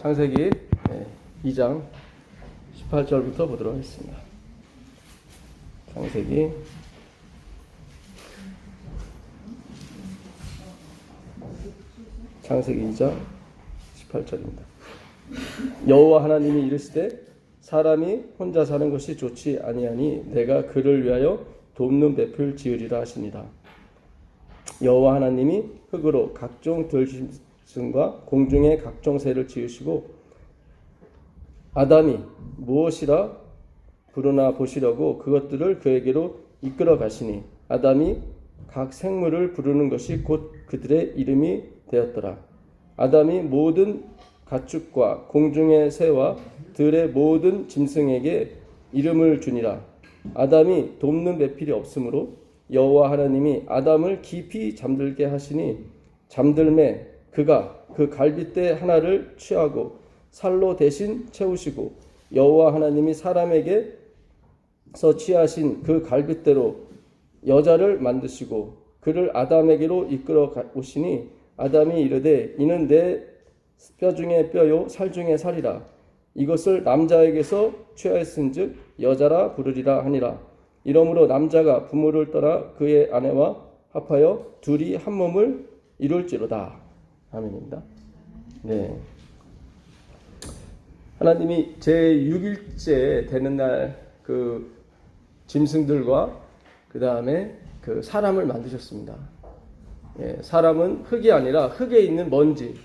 창세기 2장 18절부터 보도록 하겠습니다. 창세기 2장 18절입니다. 여호와 하나님이 이르시되 사람이 혼자 사는 것이 좋지 아니하니 내가 그를 위하여 돕는 뱃을 지으리라 하시니라. 여호와 하나님이 흙으로 각종 들짐승과 공중의 각종 새를 지으시고 아담이 무엇이라 부르나 보시려고 그것들을 그에게로 이끌어 가시니 아담이 각 생물을 부르는 것이 곧 그들의 이름이 되었더라. 아담이 모든 가축과 공중의 새와 들의 모든 짐승에게 이름을 주니라. 아담이 돕는 배필이 없으므로 여호와 하나님이 아담을 깊이 잠들게 하시니 잠들매 그가 그 갈빗대 하나를 취하고 살로 대신 채우시고 여호와 하나님이 사람에게서 취하신 그 갈빗대로 여자를 만드시고 그를 아담에게로 이끌어 오시니 아담이 이르되 이는 내 뼈 중에 뼈요 살 중에 살이라. 이것을 남자에게서 취하였은즉 여자라 부르리라 하니라. 이러므로 남자가 부모를 떠나 그의 아내와 합하여 둘이 한 몸을 이룰지로다. 아멘입니다. 네. 하나님이 제6일째 되는 날 그 짐승들과 그 다음에 그 사람을 만드셨습니다. 예, 사람은 흙이 아니라 흙에 있는 먼지,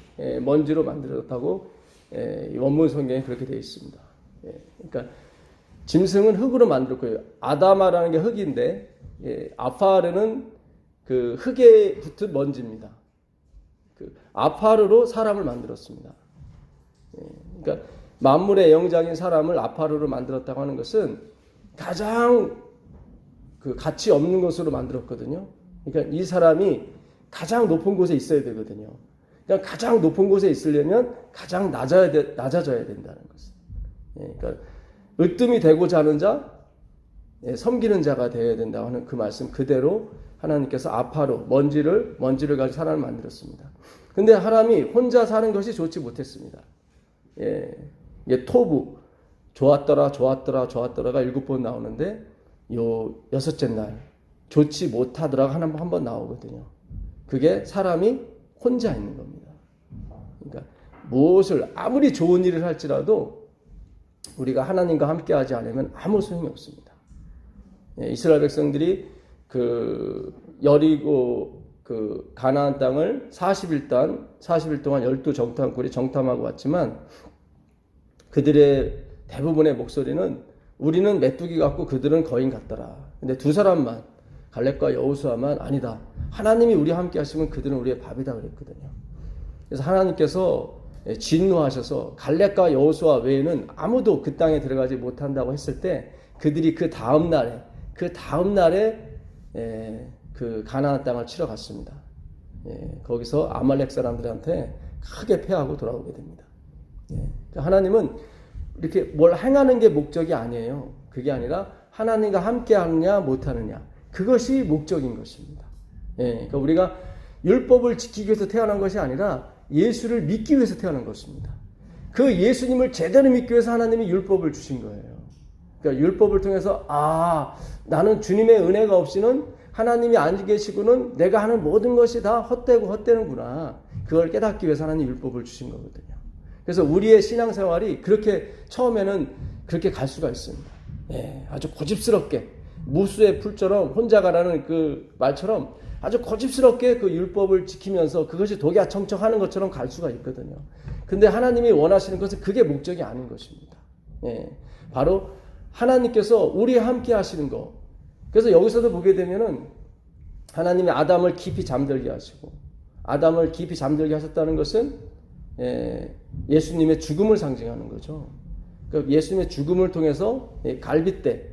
먼지로 만들었다고 원문 성경에 그렇게 되어 있습니다. 그러니까 짐승은 흙으로 만들었고요. 아다마라는 게 흙인데 아파르는 그 흙에 붙은 먼지입니다. 그 아파르로 사람을 만들었습니다. 그러니까 만물의 영장인 사람을 아파르로 만들었다고 하는 것은 가장 그 가치 없는 것으로 만들었거든요. 그러니까 이 사람이 가장 높은 곳에 있어야 되거든요. 그러니까 가장 높은 곳에 있으려면 가장 낮아져야 된다는 것을. 그러니까 으뜸이 되고자 하는 자, 섬기는 자가 되어야 된다고 하는 그 말씀 그대로 하나님께서 아파로 먼지를 가지고 사람을 만들었습니다. 근데 사람이 혼자 사는 것이 좋지 못했습니다. 토부 좋았더라가 7번 나오는데 요 6째 날 좋지 못하더라가 한 번 나오거든요. 그게 사람이 혼자 있는 겁니다. 그러니까 무엇을 아무리 좋은 일을 할지라도 우리가 하나님과 함께하지 않으면 아무 소용이 없습니다. 이스라엘 백성들이 그 여리고 그 가나안 땅을 40일 동안 12정탐꾼이 정탐하고 왔지만 그들의 대부분의 목소리는 우리는 메뚜기 같고 그들은 거인 같더라. 근데 두 사람만 갈렙과 여호수아만 아니다. 하나님이 우리와 함께 하시면 그들은 우리의 밥이다 그랬거든요. 그래서 하나님께서 진노하셔서 갈렙과 여호수아 외에는 아무도 그 땅에 들어가지 못한다고 했을 때 그들이 그 다음 날에 그 가나안 땅을 치러 갔습니다. 거기서 아말렉 사람들한테 크게 패하고 돌아오게 됩니다. 하나님은 이렇게 뭘 행하는 게 목적이 아니에요. 그게 아니라 하나님과 함께 하느냐 못하느냐 그것이 목적인 것입니다. 그러니까 우리가 율법을 지키기 위해서 태어난 것이 아니라 예수를 믿기 위해서 태어난 것입니다. 그 예수님을 제대로 믿기 위해서 하나님이 율법을 주신 거예요. 그러니까 율법을 통해서 나는 주님의 은혜가 없이는 하나님이 안 계시고는 내가 하는 모든 것이 다 헛되는구나. 그걸 깨닫기 위해서 하나님 율법을 주신 거거든요. 그래서 우리의 신앙생활이 그렇게 처음에는 그렇게 갈 수가 있습니다. 아주 고집스럽게 무수의 풀처럼 혼자 가라는 그 말처럼 아주 고집스럽게 그 율법을 지키면서 그것이 독야청청하는 것처럼 갈 수가 있거든요. 근데 하나님이 원하시는 것은 그게 목적이 아닌 것입니다. 바로 하나님께서 우리와 함께 하시는 것. 그래서 여기서도 보게 되면은 하나님이 아담을 깊이 잠들게 하시고 아담을 깊이 잠들게 하셨다는 것은 예수님의 죽음을 상징하는 거죠. 그러니까 예수님의 죽음을 통해서 갈빗대,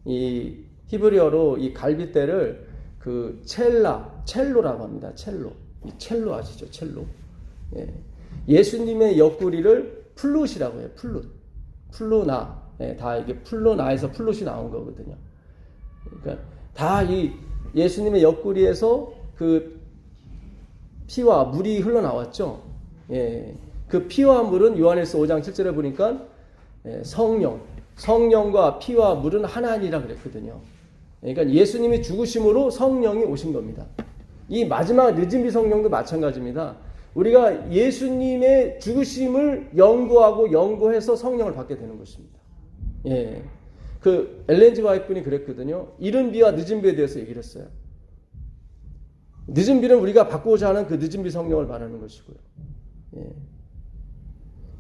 이 히브리어로 이 갈빗대를 그 첼로라고 합니다. 첼로 아시죠? 첼로. 예수님의 옆구리를 플룻이라고 해요. 플루나. 다 이게 플루나에서 플룻이 나온 거거든요. 그러니까 다 이 예수님의 옆구리에서 그 피와 물이 흘러나왔죠. 그 피와 물은 요한일서 5장 7절에 보니까 성령과 피와 물은 하나니라 그랬거든요. 그러니까 예수님이 죽으심으로 성령이 오신 겁니다. 이 마지막 늦은 비 성령도 마찬가지입니다. 우리가 예수님의 죽으심을 연구해서 성령을 받게 되는 것입니다. 예. 그 엘렌 G 화이트분이 그랬거든요. 이른 비와 늦은 비에 대해서 얘기를 했어요. 늦은 비는 우리가 받고자 하는 그 늦은 비 성령을 말하는 것이고요. 예.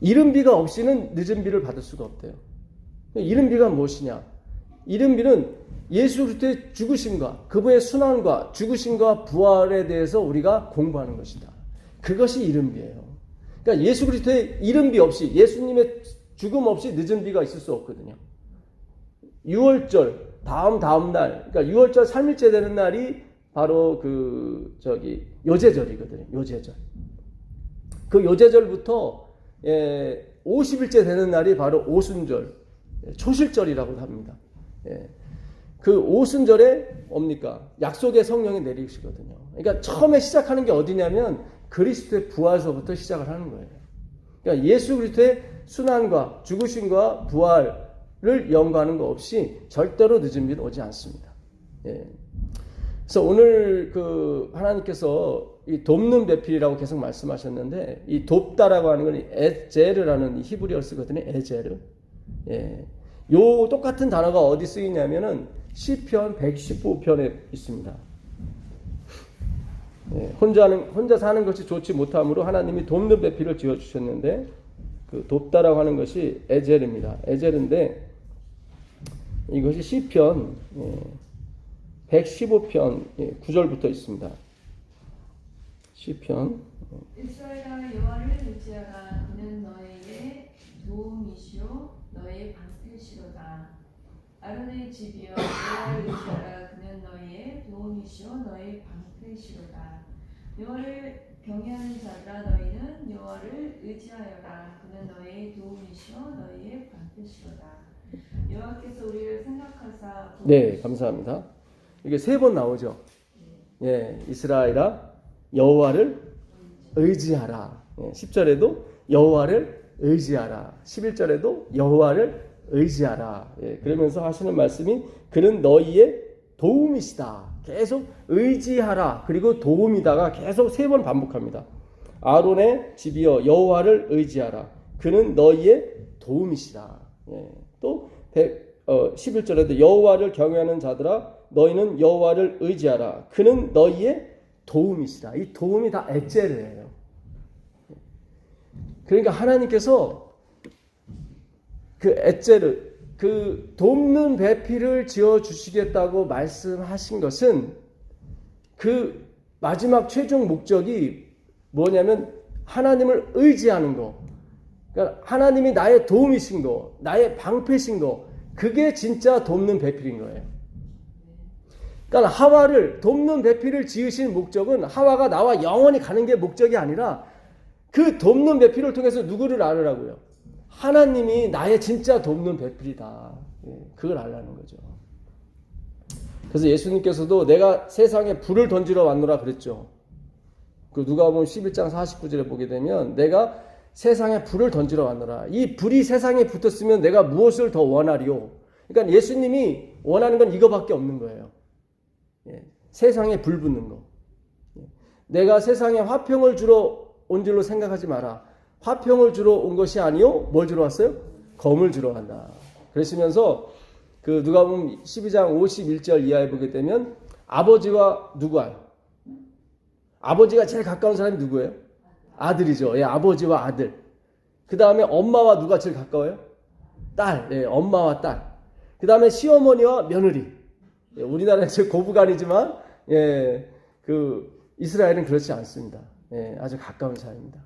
이른 비가 없이는 늦은 비를 받을 수가 없대요. 이른 비가 무엇이냐? 이른 비는 예수 그리스도의 죽으심과 그분의 순환과 죽으심과 부활에 대해서 우리가 공부하는 것이다. 그것이 이른 비예요. 그러니까 예수 그리스도의 이른 비 없이, 예수님의 죽음 없이 늦은 비가 있을 수 없거든요. 6월절 다음 날, 그러니까 6월절 3일째 되는 날이 바로 요제절이거든요. 요제절. 그 요제절부터 50일째 되는 날이 바로 오순절, 초실절이라고 합니다. 그 오순절에 뭡니까? 약속의 성령이 내리시거든요. 그러니까 처음에 시작하는 게 어디냐면 그리스도의 부활서부터 시작을 하는 거예요. 그러니까 예수 그리스도의 순환과 죽으심과 부활을 연구하는 거 없이 절대로 늦은 비는 오지 않습니다. 그래서 오늘 하나님께서 이 돕는 배필이라고 계속 말씀하셨는데, 이 돕다라고 하는 건 에제르라는 히브리어를 쓰거든요. 에제르. 요 똑같은 단어가 어디 쓰이냐면은 시편 115편에 있습니다. 혼자 사는 것이 좋지 못함으로 하나님이 돕는 배필을 지어 주셨는데, 그 돕다라고 하는 것이 에제르입니다. 에제르인데 이것이 시편 115편 9절부터 있습니다. 시편 이스라엘아 여호와를 의지하라. 그는 너에게 도움이시오 너의 방패시로다. 아론의 집이여 여호와를 의지하라. 그는 너의 도움이시오 너의 방패시로다. 여호와를 경외하는 자들아 너희는 여호와를 의지하여라. 그는 너의 도움이시오 너의 방패시로다. 여호와께서 우리를 생각하사 네, 감사합니다. 이게 3번 나오죠. 이스라엘아 여호와를 의지하라. 10절에도 여호와를 의지하라. 11절에도 여호와를 의지하라. 그러면서 하시는 말씀이 그는 너희의 도움이시다. 계속 의지하라. 그리고 도움이다가 계속 3번 반복합니다. 아론의 집이여 여호와를 의지하라. 그는 너희의 도움이시다. 또 11절에도 여호와를 경외하는 자들아 너희는 여호와를 의지하라. 그는 너희의 도움이시다. 이 도움이 다 에제르예요. 그러니까 하나님께서 그 에제르, 그 돕는 배필을 지어 주시겠다고 말씀하신 것은 그 마지막 최종 목적이 뭐냐면 하나님을 의지하는 거. 그러니까 하나님이 나의 도움이신 거, 나의 방패신 거, 그게 진짜 돕는 배필인 거예요. 그러니까 하와를 돕는 배필을 지으신 목적은 하와가 나와 영원히 가는 게 목적이 아니라 그 돕는 배필을 통해서 누구를 알으라고요? 하나님이 나의 진짜 돕는 배필이다. 그걸 알라는 거죠. 그래서 예수님께서도 내가 세상에 불을 던지러 왔노라 그랬죠. 그 누가복음 11장 49절에 보게 되면 내가 세상에 불을 던지러 왔노라. 이 불이 세상에 붙었으면 내가 무엇을 더 원하리요? 그러니까 예수님이 원하는 건 이거밖에 없는 거예요. 세상에 불 붙는 거. 내가 세상에 화평을 주러 온 줄로 생각하지 마라. 화평을 주러 온 것이 아니요. 뭘 주러 왔어요? 검을 주러 간다. 그러시면서 그 누가복음 12장 51절 이하에 보게 되면 아버지와 누구야? 아버지가 제일 가까운 사람이 누구예요? 아들이죠. 아버지와 아들. 그 다음에 엄마와 누가 제일 가까워요? 딸. 엄마와 딸. 그 다음에 시어머니와 며느리. 우리나라는 제일 고부간이지만 그 이스라엘은 그렇지 않습니다. 아주 가까운 사이입니다.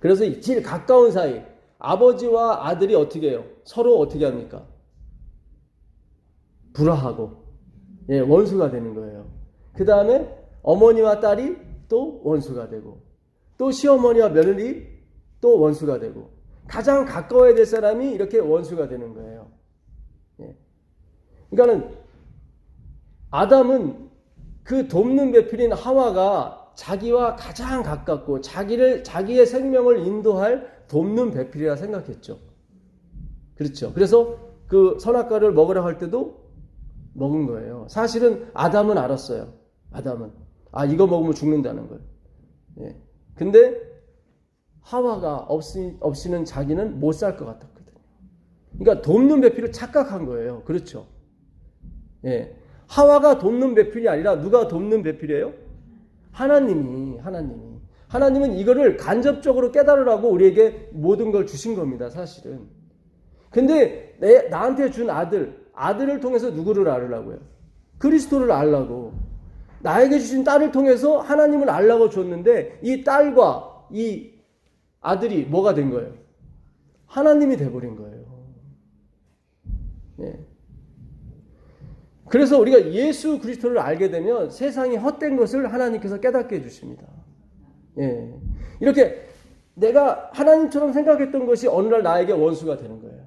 그래서 제일 가까운 사이 아버지와 아들이 어떻게 해요? 서로 어떻게 합니까? 불화하고 원수가 되는 거예요. 그 다음에 어머니와 딸이 또 원수가 되고 또 시어머니와 며느리 또 원수가 되고 가장 가까워야 될 사람이 이렇게 원수가 되는 거예요. 그러니까는 아담은 그 돕는 배필인 하와가 자기와 가장 가깝고 자기의 생명을 인도할 돕는 배필이라 생각했죠. 그렇죠. 그래서 그 선악과를 먹으라고 할 때도 먹은 거예요. 사실은 아담은 알았어요. 아담은 이거 먹으면 죽는다는 걸. 예. 근데 하와가 없이는 자기는 못 살 것 같았거든요. 그러니까 돕는 배필을 착각한 거예요. 그렇죠. 예. 하와가 돕는 배필이 아니라 누가 돕는 배필이에요? 하나님은 이거를 간접적으로 깨달으라고 우리에게 모든 걸 주신 겁니다, 사실은. 근데 나한테 준 아들을 통해서 누구를 알으라고요? 그리스도를 알라고. 나에게 주신 딸을 통해서 하나님을 알라고 줬는데 이 딸과 이 아들이 뭐가 된 거예요? 하나님이 돼버린 거예요. 예. 그래서 우리가 예수 그리스도를 알게 되면 세상이 헛된 것을 하나님께서 깨닫게 해주십니다. 예. 이렇게 내가 하나님처럼 생각했던 것이 어느 날 나에게 원수가 되는 거예요.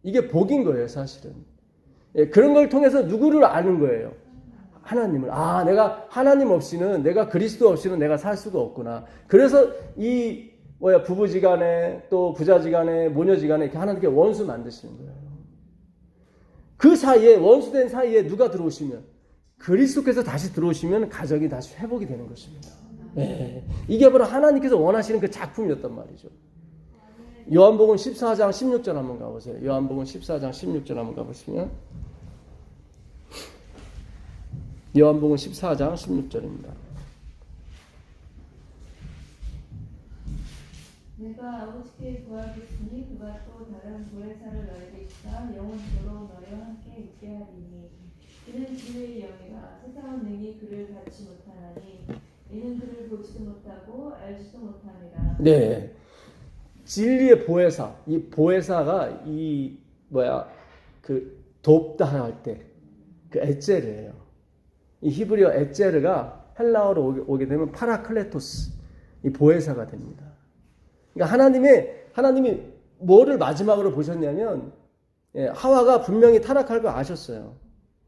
이게 복인 거예요, 사실은. 예. 그런 걸 통해서 누구를 아는 거예요? 하나님을. 내가 하나님 없이는, 내가 그리스도 없이는 내가 살 수가 없구나. 그래서 부부지간에 또 부자지간에 모녀지간에 이렇게 하나님께 원수 만드시는 거예요. 그 사이에, 원수된 사이에 누가 들어오시면, 그리스도께서 다시 들어오시면 가정이 다시 회복이 되는 것입니다. 예. 이게 바로 하나님께서 원하시는 그 작품이었단 말이죠. 요한복음 14장 16절 한번 가보세요. 요한복음 14장 16절 한번 가보시면, 요한복음 14장 16절입니다. 내가 아버지께 구하겠으니 그가 또 다른 보혜사를 너에게 주사 영원토록 너희와 함께 있게 하리니 이는 진리의 영이라 세상은 능히 그를 받지 못하나니 이는 그를 보지도 못하고 알지도 못하니라. 네, 진리의 보혜사. 이 보혜사가 돕다 할 때 그 에제르예요. 이 히브리어 에제르가 헬라어로 오게 되면 파라클레토스, 이 보혜사가 됩니다. 그러니까 하나님이 뭐를 마지막으로 보셨냐면, 하와가 분명히 타락할 걸 아셨어요.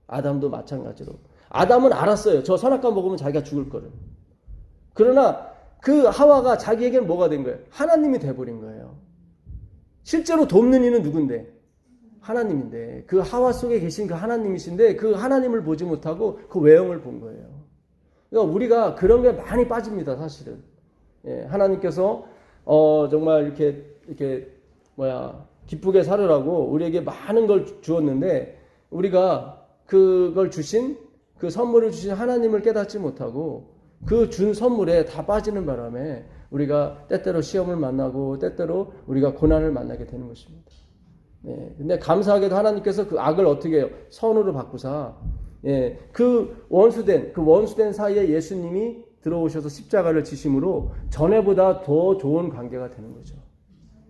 아담도 마찬가지로. 아담은 알았어요. 저 선악과 먹으면 자기가 죽을 거를. 그러나 그 하와가 자기에게는 뭐가 된 거예요? 하나님이 돼버린 거예요. 실제로 돕는 이는 누군데? 하나님인데, 그 하와 속에 계신 그 하나님이신데 그 하나님을 보지 못하고 그 외형을 본 거예요. 그러니까 우리가 그런 게 많이 빠집니다, 사실은. 하나님께서 정말 이렇게 기쁘게 살으라고 우리에게 많은 걸 주었는데 우리가 그걸 그 선물을 주신 하나님을 깨닫지 못하고 그 준 선물에 다 빠지는 바람에 우리가 때때로 시험을 만나고 때때로 우리가 고난을 만나게 되는 것입니다. 근데 감사하게도 하나님께서 그 악을 어떻게 해요? 선으로 바꾸사, 그 원수된 사이에 예수님이 들어오셔서 십자가를 지심으로 전에보다 더 좋은 관계가 되는 거죠.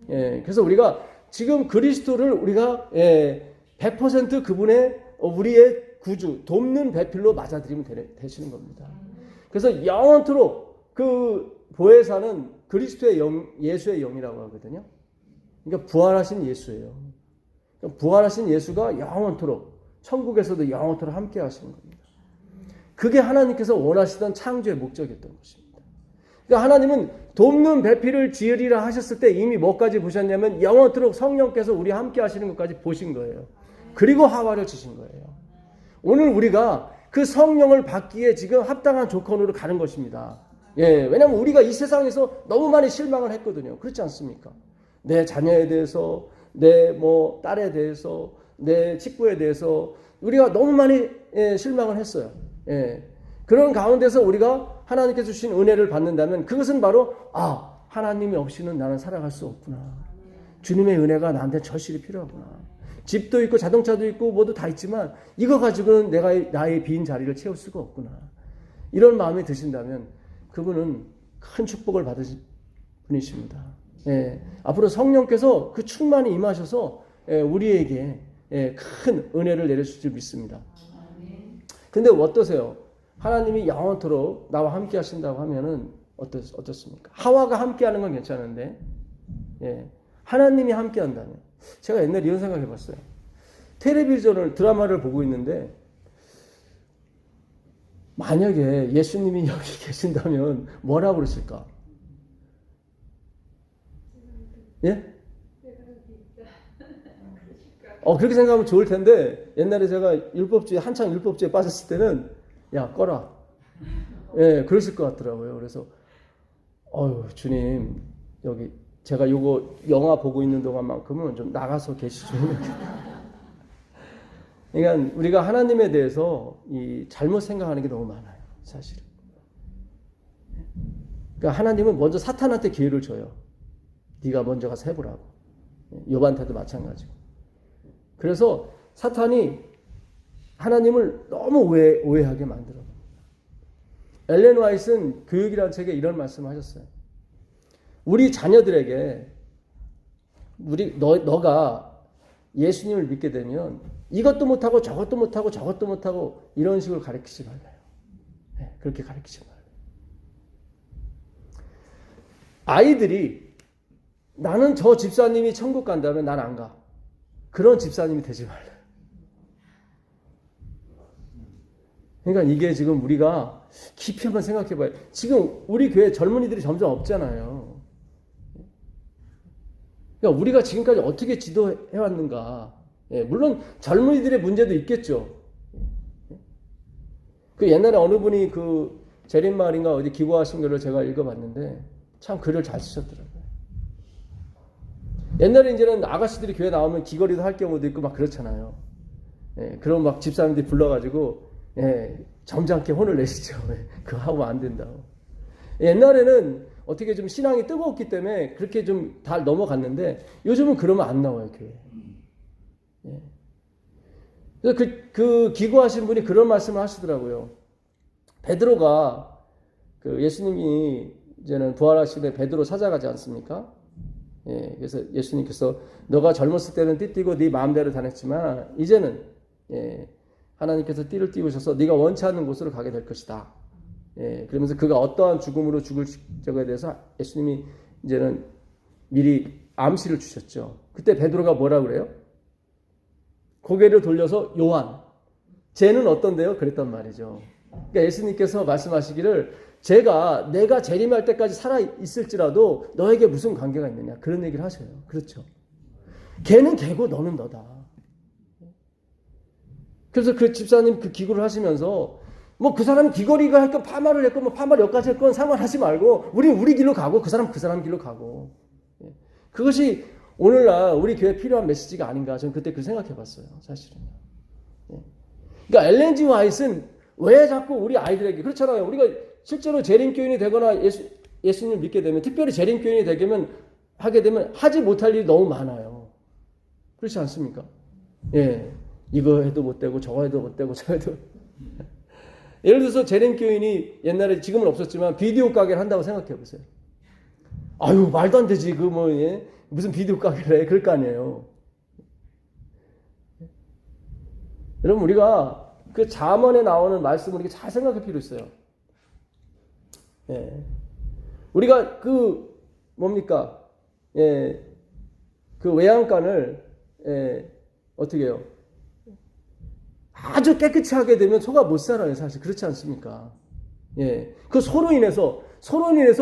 그래서 우리가 지금 그리스도를 우리가 100% 그분의 우리의 구주, 돕는 배필로 맞아들이면 되시는 겁니다. 그래서 영원토록 그 보혜사는 그리스도의 영, 예수의 영이라고 하거든요. 그러니까 부활하신 예수예요. 부활하신 예수가 영원토록, 천국에서도 영원토록 함께 하시는 겁니다. 그게 하나님께서 원하시던 창조의 목적이었던 것입니다. 그러니까 하나님은 돕는 배필을 지으리라 하셨을 때 이미 뭐까지 보셨냐면 영원토록 성령께서 우리와 함께 하시는 것까지 보신 거예요. 그리고 하와를 주신 거예요. 오늘 우리가 그 성령을 받기에 지금 합당한 조건으로 가는 것입니다. 왜냐하면 우리가 이 세상에서 너무 많이 실망을 했거든요. 그렇지 않습니까? 내 자녀에 대해서, 내 딸에 대해서, 내 직부에 대해서 우리가 너무 많이 실망을 했어요. 그런 가운데서 우리가 하나님께서 주신 은혜를 받는다면 그것은 바로 하나님이 없이는 나는 살아갈 수 없구나. 주님의 은혜가 나한테 절실히 필요하구나. 집도 있고 자동차도 있고 모두 다 있지만 이거 가지고는 내가 나의 빈 자리를 채울 수가 없구나. 이런 마음이 드신다면 그분은 큰 축복을 받으신 분이십니다. 앞으로 성령께서 그 충만히 임하셔서 우리에게 큰 은혜를 내려주실 줄 믿습니다. 근데 어떠세요? 하나님이 영원토록 나와 함께 하신다고 하면은 어떻습니까? 하와가 함께 하는 건 괜찮은데, 하나님이 함께 한다면. 제가 옛날에 이런 생각 해봤어요. 텔레비전을, 드라마를 보고 있는데, 만약에 예수님이 여기 계신다면 뭐라고 그러실까? 예? 그렇게 생각하면 좋을 텐데, 옛날에 제가 한창 율법주의에 빠졌을 때는, 야, 꺼라. 예, 그러실 것 같더라고요. 그래서, 주님, 여기, 제가 요거 영화 보고 있는 동안만큼은 좀 나가서 계시죠. 그러니까 우리가 하나님에 대해서 잘못 생각하는 게 너무 많아요. 사실은. 그러니까 하나님은 먼저 사탄한테 기회를 줘요. 네가 먼저 가서 해보라고. 욥한테도 마찬가지고. 그래서 사탄이 하나님을 너무 오해하게 만들어. 엘렌 화이트는 교육이라는 책에 이런 말씀을 하셨어요. 우리 자녀들에게 너가 예수님을 믿게 되면 이것도 못하고 저것도 못하고 저것도 못하고 이런 식으로 가르치지 말라요. 네, 그렇게 가르치지 말아요. 아이들이 나는 저 집사님이 천국 간다면 난 안 가. 그런 집사님이 되지 말라요. 그러니까 이게 지금 우리가 깊이 한번 생각해 봐요. 지금 우리 교회 젊은이들이 점점 없잖아요. 그러니까 우리가 지금까지 어떻게 지도해 왔는가. 물론 젊은이들의 문제도 있겠죠. 그 옛날에 어느 분이 그 제린마을인가 어디 기고하신 글을 제가 읽어봤는데 참 글을 잘 쓰셨더라고요. 옛날에 이제는 아가씨들이 교회 나오면 귀걸이도 할 경우도 있고 막 그렇잖아요. 그럼 막 집사람들이 불러가지고 점잖게 혼을 내시죠. 그거 하면 안 된다고. 옛날에는 어떻게 좀 신앙이 뜨거웠기 때문에 그렇게 좀 다 넘어갔는데 요즘은 그러면 안 나와요, 교회에. 그래서 그 기고하신 분이 그런 말씀을 하시더라고요. 베드로가 그 예수님이 이제는 부활하시되 베드로 찾아가지 않습니까? 그래서 예수님께서 너가 젊었을 때는 띠띠고 네 마음대로 다녔지만 이제는 하나님께서 띠를 띄우셔서 네가 원치 않는 곳으로 가게 될 것이다. 그러면서 그가 어떠한 죽음으로 죽을 적에 대해서 예수님이 이제는 미리 암시를 주셨죠. 그때 베드로가 뭐라 그래요? 고개를 돌려서 요한, 쟤는 어떤데요? 그랬단 말이죠. 그러니까 예수님께서 말씀하시기를 내가 재림할 때까지 살아 있을지라도 너에게 무슨 관계가 있느냐 그런 얘기를 하셔요. 그렇죠. 걔는 걔고 너는 너다. 그래서 그 집사님 그 기구를 하시면서 뭐 그 사람이 귀걸이가 할 건 파마를 했건 뭐 파마를 여기까지 했건 상관하지 말고 우리 길로 가고 그 사람 길로 가고 그것이 오늘날 우리 교회에 필요한 메시지가 아닌가 저는 그때 그 생각해 봤어요. 사실은. 그러니까 엘렌 G. 화이트는 왜 자꾸 우리 아이들에게 그렇잖아요. 우리가 실제로 재림교인이 되거나 예수님을 믿게 되면 특별히 재림교인이 하게 되면 하지 못할 일이 너무 많아요. 그렇지 않습니까? 이거 해도 못 되고 저거 해도 못 되고 저거 해도 예를 들어서 재림교인이 옛날에 지금은 없었지만 비디오 가게를 한다고 생각해 보세요. 아유 말도 안 되지 무슨 비디오 가게를 해 그럴 거 아니에요. 여러분 우리가 그 잠언에 나오는 말씀을 이렇게 잘 생각할 필요 있어요. 우리가 뭡니까? 그 외양간을 어떻게 해요? 아주 깨끗이 하게 되면 소가 못 살아요, 사실. 그렇지 않습니까? 그 소로 인해서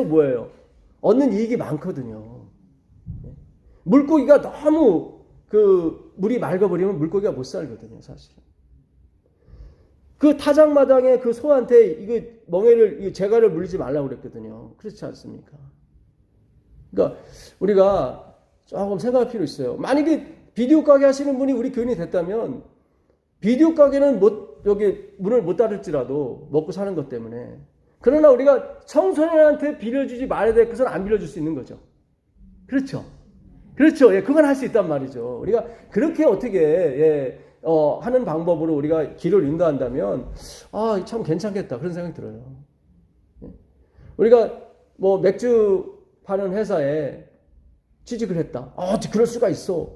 뭐예요? 얻는 이익이 많거든요. 물고기가 너무 물이 맑아버리면 물고기가 못 살거든요, 사실. 그 타작마당에 그 소한테 재갈을 물리지 말라고 그랬거든요. 그렇지 않습니까? 그러니까 우리가 조금 생각할 필요 있어요. 만약에 비디오 가게 하시는 분이 우리 교인이 됐다면 비디오 가게는 문을 못 닫을지라도 먹고 사는 것 때문에 그러나 우리가 청소년한테 빌려주지 말아야 될 것은 안 빌려줄 수 있는 거죠. 그렇죠. 그건 할 수 있단 말이죠. 우리가 그렇게 어떻게 하는 방법으로 우리가 길을 인도한다면 참 괜찮겠다 그런 생각이 들어요. 우리가 뭐 맥주 파는 회사에 취직을 했다. 그럴 수가 있어.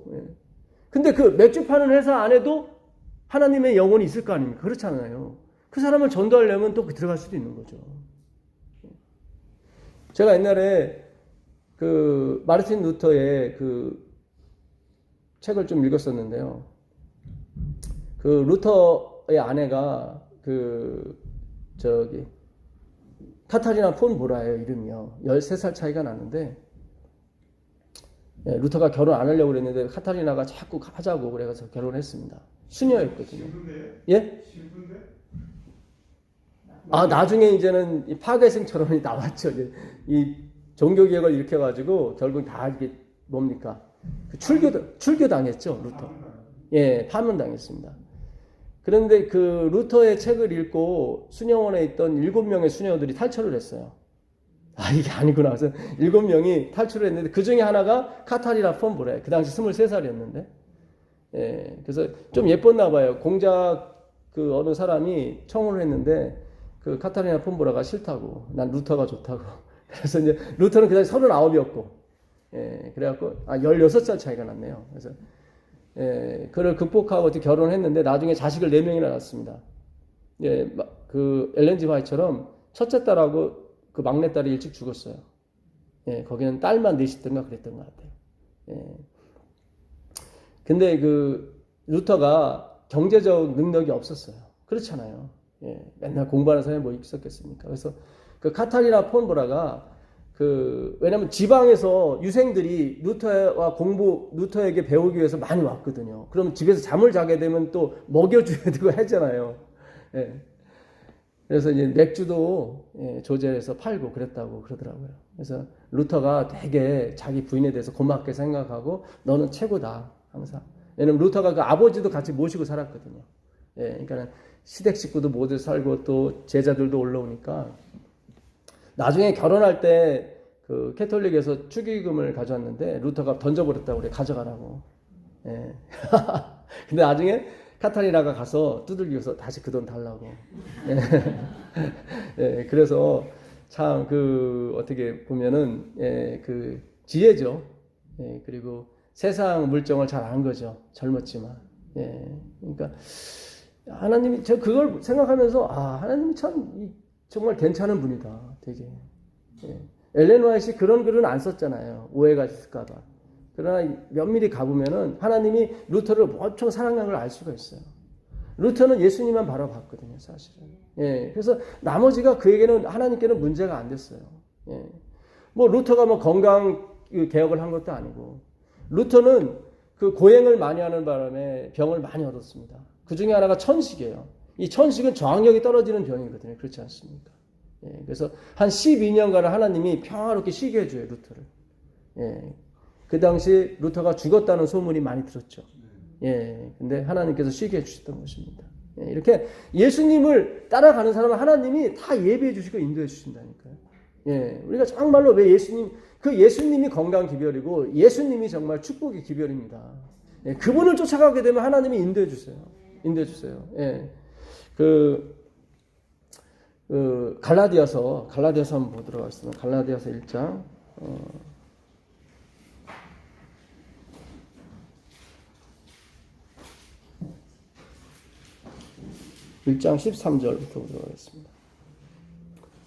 근데 그 맥주 파는 회사 안에도 하나님의 영혼이 있을 거 아닙니까? 그렇잖아요. 그 사람을 전도하려면 또 들어갈 수도 있는 거죠. 제가 옛날에 그 마르틴 루터의 그 책을 좀 읽었었는데요. 그 루터의 아내가 그 카타리나 폰 보라예요, 이름이요. 13살 차이가 나는데, 예, 루터가 결혼 안 하려고 그랬는데 카타리나가 자꾸 하자고 그래서 결혼했습니다. 수녀였거든요. 예? 나중에 이제는 이 파괴생처럼 나왔죠. 이 종교개혁을 일으켜가지고 결국 다 이게 뭡니까? 출교 당했죠, 루터. 예, 파문당했습니다. 그런데 그 루터의 책을 읽고 수녀원에 있던 7명의 수녀들이 탈출을 했어요. 이게 아니구나. 그래서 7명이 탈출을 했는데 그 중에 하나가 카타리나 폰 보라. 그 당시 23살이었는데. 예, 그래서 좀 예뻤나 봐요. 공작 그 어느 사람이 청혼을 했는데 그 카타리나 폰 보라가 싫다고. 난 루터가 좋다고. 그래서 이제 루터는 그 당시 39이었고. 예, 그래갖고 16살 차이가 났네요. 그래서 그를 극복하고 어떻게 결혼했는데 나중에 자식을 4명이나 낳았습니다. 예, 그 엘렌지 화이트처럼 첫째 딸하고 그 막내 딸이 일찍 죽었어요. 예, 거기는 딸만 넷이던가 그랬던 것 같아요. 예. 근데 그 루터가 경제적 능력이 없었어요. 그렇잖아요. 예, 맨날 공부하는 사람이 뭐 있었겠습니까? 그래서 그 카타리나 폰 보라가 왜냐면 지방에서 유생들이 루터에게 배우기 위해서 많이 왔거든요. 그럼 집에서 잠을 자게 되면 또 먹여줘야 되고 하잖아요. 예. 그래서 이제 맥주도 조제해서 팔고 그랬다고 그러더라고요. 그래서 루터가 되게 자기 부인에 대해서 고맙게 생각하고 너는 최고다, 항상. 왜냐면 루터가 그 아버지도 같이 모시고 살았거든요. 예, 그러니까 시댁 식구도 모두 살고 또 제자들도 올라오니까 나중에 결혼할 때 그 캐톨릭에서 축의금을 가져왔는데 루터가 던져버렸다고 그래, 가져가라고. 예. 근데 나중에 카타리나가 가서 두들겨서 다시 그 돈 달라고. 예. 그래서 참 어떻게 보면은 그 지혜죠. 예. 그리고 세상 물정을 잘 안 거죠. 젊었지만. 예. 그러니까 하나님이 저 그걸 생각하면서 하나님이 참 정말 괜찮은 분이다. 되게. 예. 엘렌 화이트이 그런 글은 안 썼잖아요. 오해가 있을까 봐. 그러나 면밀히 가보면은 하나님이 루터를 엄청 사랑하는 걸 알 수가 있어요. 루터는 예수님만 바라봤거든요, 사실은. 예. 그래서 나머지가 그에게는, 하나님께는 문제가 안 됐어요. 예. 뭐 루터가 뭐 건강 개혁을 한 것도 아니고, 루터는 그 고행을 많이 하는 바람에 병을 많이 얻었습니다. 그 중에 하나가 천식이에요. 이 천식은 저항력이 떨어지는 병이거든요. 그렇지 않습니까? 예, 그래서 한 12년간을 하나님이 평화롭게 쉬게 해줘요, 루터를. 예, 그 당시 루터가 죽었다는 소문이 많이 들었죠. 예, 근데 하나님께서 쉬게 해주셨던 것입니다. 예, 이렇게 예수님을 따라가는 사람은 하나님이 다 예배해 주시고 인도해 주신다니까요. 예, 우리가 정말로 왜 예수님이 건강 기별이고 예수님이 정말 축복의 기별입니다. 예, 그분을 쫓아가게 되면 하나님이 인도해 주세요. 인도해 주세요. 예, 갈라디아서 한번 보도록 하겠습니다. 갈라디아서 1장. 1장 13절부터 보도록 하겠습니다.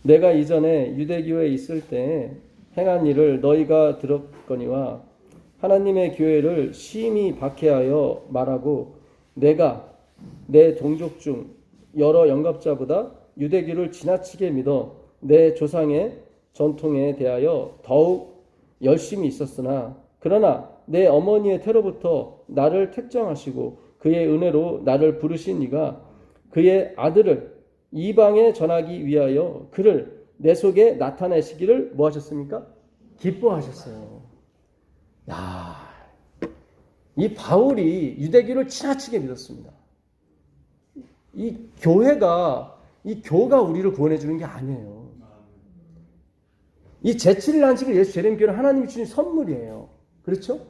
내가 이전에 유대교회에 있을 때 행한 일을 너희가 들었거니와 하나님의 교회를 심히 박해하여 말하고 내가 내 동족 중 여러 영갑자보다 유대교를 지나치게 믿어 내 조상의 전통에 대하여 더욱 열심히 있었으나 그러나 내 어머니의 태로부터 나를 택정하시고 그의 은혜로 나를 부르신 이가 그의 아들을 이방에 전하기 위하여 그를 내 속에 나타내시기를 뭐 하셨습니까? 기뻐하셨어요. 야, 이 바울이 유대교를 지나치게 믿었습니다. 이 교가 우리를 구원해 주는 게 아니에요. 이 제7일 안식을 예수 재림교는 하나님이 주신 선물이에요. 그렇죠?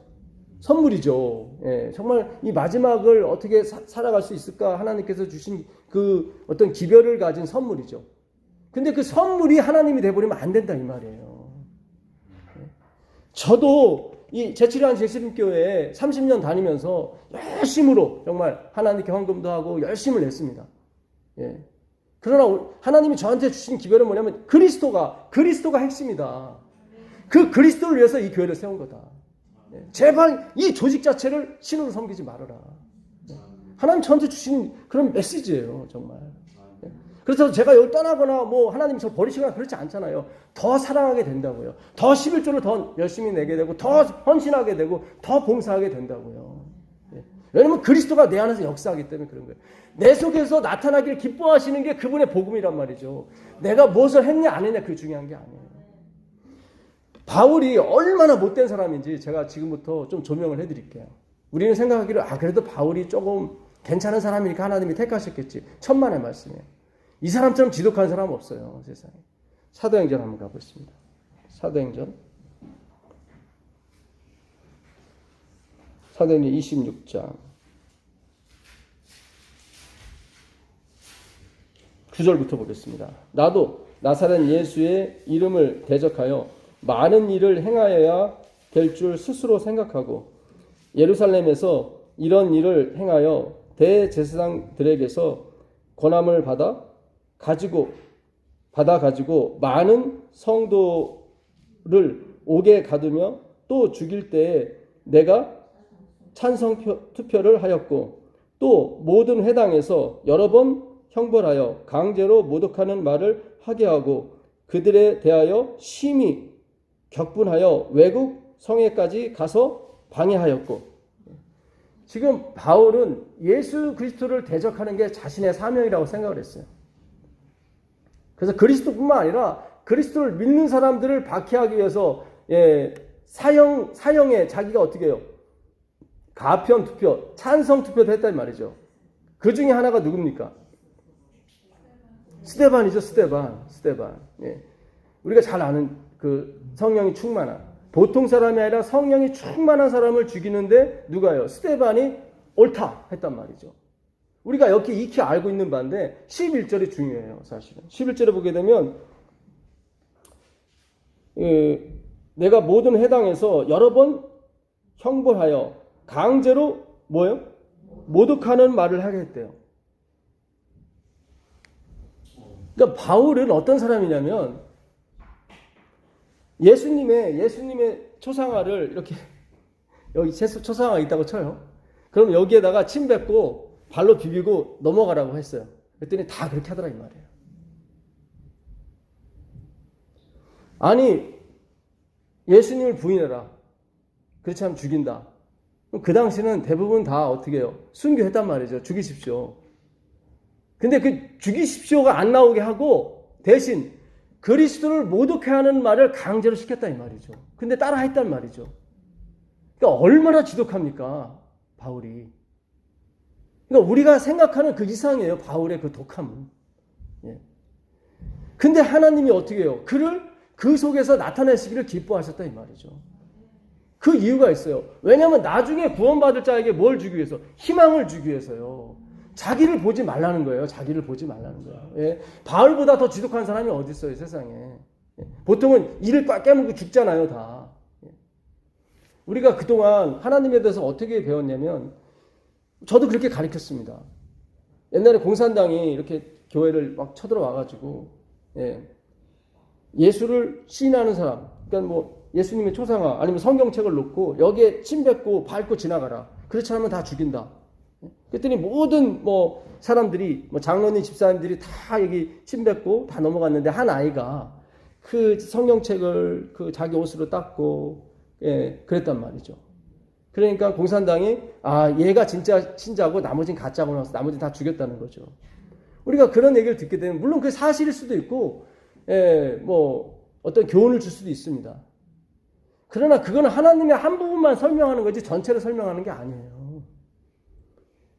선물이죠. 예, 정말 이 마지막을 어떻게 살아갈 수 있을까? 하나님께서 주신 그 어떤 기별을 가진 선물이죠. 근데 그 선물이 하나님이 돼버리면 안 된다 이 말이에요. 예. 저도 이 제7일 안식 재림교회에 30년 다니면서 열심으로 정말 하나님께 헌금도 하고 열심을 냈습니다. 예. 그러나 하나님이 저한테 주신 기별은 뭐냐면 그리스도가 핵심이다. 그 그리스도를 위해서 이 교회를 세운 거다. 제발 이 조직 자체를 신으로 섬기지 말아라. 하나님 저한테 주신 그런 메시지예요, 정말. 그래서 제가 여기 떠나거나 뭐 하나님이 저 버리시거나 그렇지 않잖아요. 더 사랑하게 된다고요. 더 11조를 더 열심히 내게 되고 더 헌신하게 되고 더 봉사하게 된다고요. 예. 왜냐면 그리스도가 내 안에서 역사하기 때문에 그런 거예요. 내 속에서 나타나기를 기뻐하시는 게 그분의 복음이란 말이죠. 내가 무엇을 했냐 안 했냐 그게 중요한 게 아니에요. 바울이 얼마나 못된 사람인지 제가 지금부터 좀 조명을 해드릴게요. 우리는 생각하기를 그래도 바울이 조금 괜찮은 사람이니까 하나님이 택하셨겠지. 천만의 말씀이에요. 이 사람처럼 지독한 사람 없어요. 세상에. 사도행전 한번 가보겠습니다. 사도행전 26장 9절부터 보겠습니다. 나도 나사렛 예수의 이름을 대적하여 많은 일을 행하여야 될 줄 스스로 생각하고 예루살렘에서 이런 일을 행하여 대제사장들에게서 권함을 받아 가지고 많은 성도를 옥에 가두며 또 죽일 때에 내가 찬성 투표를 하였고 또 모든 회당에서 여러 번 형벌하여 강제로 모독하는 말을 하게 하고 그들에 대하여 심히 격분하여 외국 성에까지 가서 방해하였고. 지금 바울은 예수 그리스도를 대적하는 게 자신의 사명이라고 생각을 했어요. 그래서 그리스도뿐만 아니라 그리스도를 믿는 사람들을 박해하기 위해서 사형에 자기가 어떻게 해요? 가편 투표, 찬성 투표도 했단 말이죠. 그 중에 하나가 누굽니까? 스데반이죠. 스데반. 예. 우리가 잘 아는 그 성령이 충만한, 보통 사람이 아니라 성령이 충만한 사람을 죽이는데 누가요? 스데반이 옳다 했단 말이죠. 우리가 여기 익히 알고 있는 바인데 11절이 중요해요. 사실은 11절에 보게 되면 내가 모든 회당에서 여러 번 형벌하여 강제로 뭐예요? 모독하는 말을 하게 했대요. 그러니까 바울은 어떤 사람이냐면 예수님의 초상화를 이렇게 여기 초상화가 있다고 쳐요. 그럼 여기에다가 침 뱉고 발로 비비고 넘어가라고 했어요. 그랬더니 다 그렇게 하더라 이 말이에요. 아니 예수님을 부인해라. 그렇지 않으면 죽인다. 그 당시는 대부분 다 어떻게 해요? 순교했단 말이죠. 죽이십시오. 근데 그 죽이십시오가 안 나오게 하고 대신 그리스도를 모독해 하는 말을 강제로 시켰다 이 말이죠. 근데 따라 했단 말이죠. 그러니까 얼마나 지독합니까? 바울이. 그러니까 우리가 생각하는 그 이상이에요. 바울의 그 독함은. 예. 근데 하나님이 어떻게 해요? 그를 그 속에서 나타내시기를 기뻐하셨다 이 말이죠. 그 이유가 있어요. 왜냐하면 나중에 구원받을 자에게 뭘 주기 위해서? 희망을 주기 위해서요. 자기를 보지 말라는 거예요. 자기를 보지 말라는 거예요. 예. 바울보다 더 지독한 사람이 어디 있어요, 세상에. 예. 보통은 이를 꽉 깨물고 죽잖아요, 다. 예. 우리가 그동안 하나님에 대해서 어떻게 배웠냐면 저도 그렇게 가르쳤습니다. 옛날에 공산당이 이렇게 교회를 막 쳐들어와가지고 예수를 시인하는 사람, 그러니까 뭐 예수님의 초상화 아니면 성경책을 놓고 여기에 침 뱉고 밟고 지나가라. 그렇지 않으면 다 죽인다. 그랬더니 모든 뭐 사람들이 뭐 장로님 집사님들이 다 여기 침 뱉고 다 넘어갔는데 한 아이가 그 성경책을 그 자기 옷으로 닦고 그랬단 말이죠. 그러니까 공산당이 얘가 진짜 신자고 나머지는 가짜고 나서 나머지는 다 죽였다는 거죠. 우리가 그런 얘기를 듣게 되면 물론 그게 사실일 수도 있고 뭐 어떤 교훈을 줄 수도 있습니다. 그러나 그거는 하나님의 한 부분만 설명하는 거지 전체를 설명하는 게 아니에요.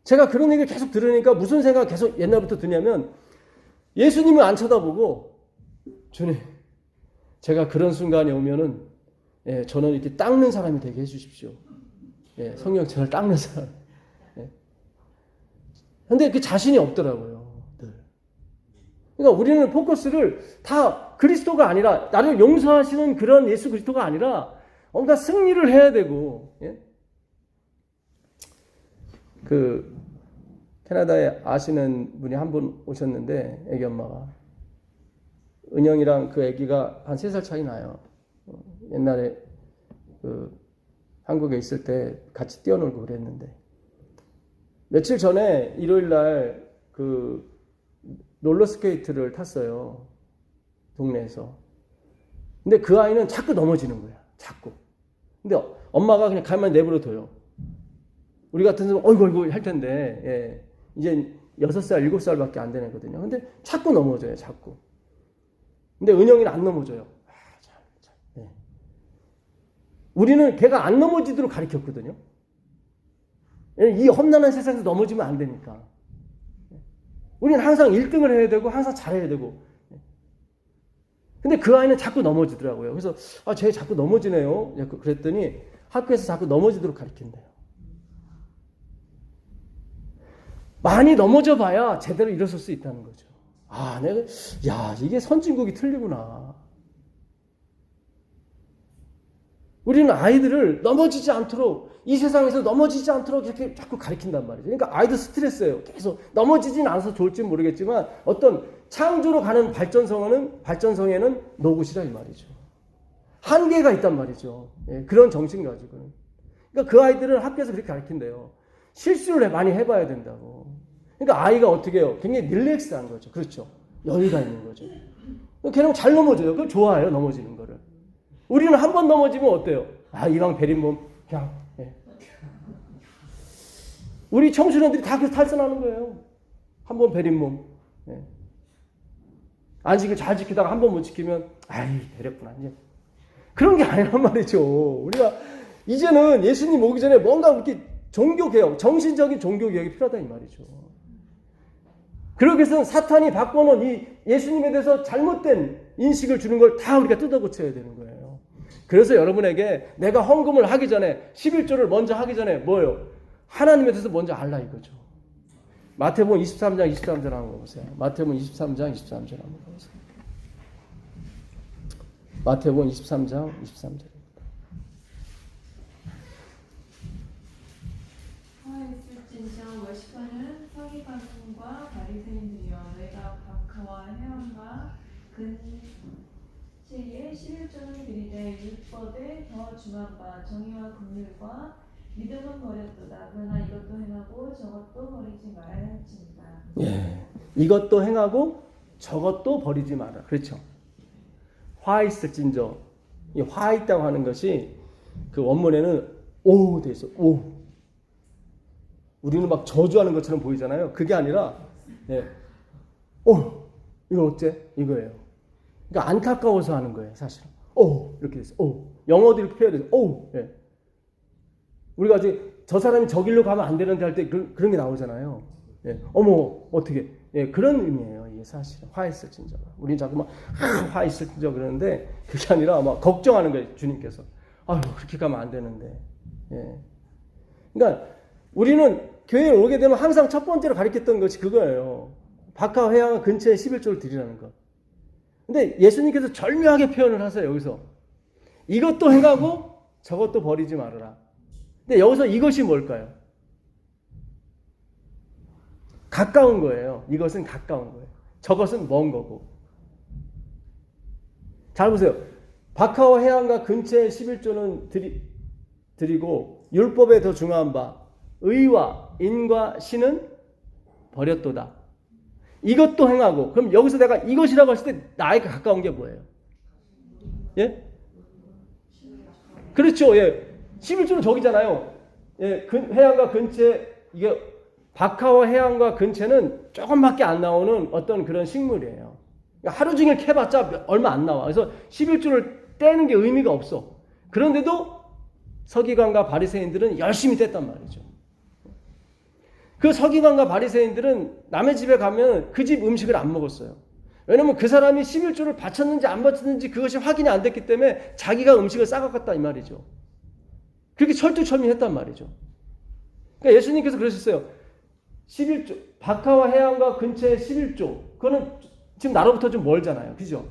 제가 그런 얘기를 계속 들으니까 무슨 생각 계속 옛날부터 드냐면 예수님을 안 쳐다보고 주님 제가 그런 순간에 오면은 저는 이렇게 닦는 사람이 되게 해주십시오. 성령책을 닦는 사람. 근데 그 자신이 없더라고요. 늘. 그러니까 우리는 포커스를 다 그리스도가 아니라 나를 용서하시는 그런 예수 그리스도가 아니라 뭔가 승리를 해야 되고 그 캐나다에 아시는 분이 한 분 오셨는데 애기 엄마가 은영이랑 그 애기가 한 3살 차이 나요. 옛날에 그 한국에 있을 때 같이 뛰어놀고 그랬는데 며칠 전에 일요일 날 그 롤러스케이트를 탔어요. 동네에서. 근데 그 아이는 자꾸 넘어지는 거야. 자꾸. 근데 엄마가 그냥 가만히 내버려 둬요. 우리 같은 사람은 어이구 할 텐데, 예. 이제 6살, 7살밖에 안 되는 거거든요. 근데 자꾸 넘어져요. 자꾸. 근데 은영이는 안 넘어져요. 예. 우리는 걔가 안 넘어지도록 가르쳤거든요. 이 험난한 세상에서 넘어지면 안 되니까. 우리는 항상 1등을 해야 되고 항상 잘해야 되고. 근데 그 아이는 자꾸 넘어지더라고요. 그래서 쟤 자꾸 넘어지네요. 그랬더니 학교에서 자꾸 넘어지도록 가르친대요. 많이 넘어져 봐야 제대로 일어설 수 있다는 거죠. 이게 선진국이 틀리구나. 우리는 아이들을 넘어지지 않도록, 이 세상에서 넘어지지 않도록 이렇게 자꾸 가르친단 말이죠. 그러니까 아이들 스트레스예요. 계속 넘어지진 않아서 좋을지 모르겠지만 어떤 창조로 가는 발전성에는 노굿이라 이 말이죠. 한계가 있단 말이죠. 예, 그런 정신 가지고는. 그러니까 그 아이들은 학교에서 그렇게 가르친대요. 실수를 많이 해봐야 된다고. 그러니까 아이가 어떻게 해요? 굉장히 릴렉스한 거죠. 그렇죠. 여유가 있는 거죠. 걔는 잘 넘어져요. 그걸 좋아해요. 넘어지는 거를. 우리는 한 번 넘어지면 어때요? 이왕 베린 몸 그냥. 예. 우리 청소년들이 다 그래서 탈선하는 거예요. 한 번 베린 몸. 예. 안식을 잘 지키다가 한 번 못 지키면 베렸구나. 이제 그런 게 아니란 말이죠. 우리가 이제는 예수님 오기 전에 뭔가 이렇게 종교개혁, 정신적인 종교개혁이 필요하다 이 말이죠. 그러기 위해서는 사탄이 바꿔놓은 이 예수님에 대해서 잘못된 인식을 주는 걸 다 우리가 뜯어고쳐야 되는 거예요. 그래서 여러분에게 내가 헌금을 하기 전에 11조를 먼저 하기 전에 뭐예요? 하나님에 대해서 먼저 알라 이거죠. 마태복음 23장 23절 한번 보세요. 마태복음 23장 23절 한번 보세요. 마태복음 23장 23절. 화했을진저 월시파는 서기관과 바리새인들이여 너희가 박하와 회원과 근체에 11조를 드리되 율법에 더 중한 바 정의와 긍휼과 믿음은 버렸도다. 그러나 이것도 행하고 저것도 버리지 말아야 할지니라. 예, 이것도 행하고 저것도 버리지 마라. 그렇죠. 화 있을진저. 이 화 있다고 하는 것이 그 원문에는 오 돼 있어. 오. 우리는 막 저주하는 것처럼 보이잖아요. 그게 아니라 이거 어째? 이거예요. 그러니까 안타까워서 하는 거예요, 사실은. 이렇게 돼서. 영어도 이렇게 표현해서. 예. 우리가 이제 저 사람이 저 길로 가면 안 되는데 할 때 그런 게 나오잖아요. 예. 어머, 어떻게. 예, 그런 의미예요, 이게 사실은. 화 있을진저가. 우리는 자꾸 막, 화 있을진저 그러는데, 그게 아니라 막 걱정하는 거예요, 주님께서. 그렇게 가면 안 되는데. 예. 그러니까, 우리는 교회에 오게 되면 항상 첫 번째로 가르쳤던 것이 그거예요. 박하 회양 근처에 11조를 드리라는 것. 근데 예수님께서 절묘하게 표현을 하세요, 여기서. 이것도 행하고 저것도 버리지 말아라. 근데 여기서 이것이 뭘까요? 가까운 거예요. 이것은 가까운 거예요. 저것은 먼 거고. 잘 보세요. 박하와 해안과 근처에 11조는 드리고 율법에 더 중요한 바 의와 인과 신은 버렸도다. 이것도 행하고. 그럼 여기서 내가 이것이라고 했을 때 나에게 가까운 게 뭐예요? 예? 그렇죠. 예. 11조는 저기잖아요. 예, 해안과 근처에 이게 박하와 해안과 근처는 조금밖에 안 나오는 어떤 그런 식물이에요. 그러니까 하루 종일 캐봤자 얼마 안 나와. 그래서 11조를 떼는 게 의미가 없어. 그런데도 서기관과 바리새인들은 열심히 뗐단 말이죠. 그 서기관과 바리새인들은 남의 집에 가면 그 집 음식을 안 먹었어요. 왜냐면 그 사람이 11조를 바쳤는지 안 바쳤는지 그것이 확인이 안 됐기 때문에 자기가 음식을 싸갔다 이 말이죠. 그렇게 철두철미했단 말이죠. 그러니까 예수님께서 그러셨어요. 11조, 박하와 해안과 근처에 11조. 그거는 지금 나로부터 좀 멀잖아요. 그죠?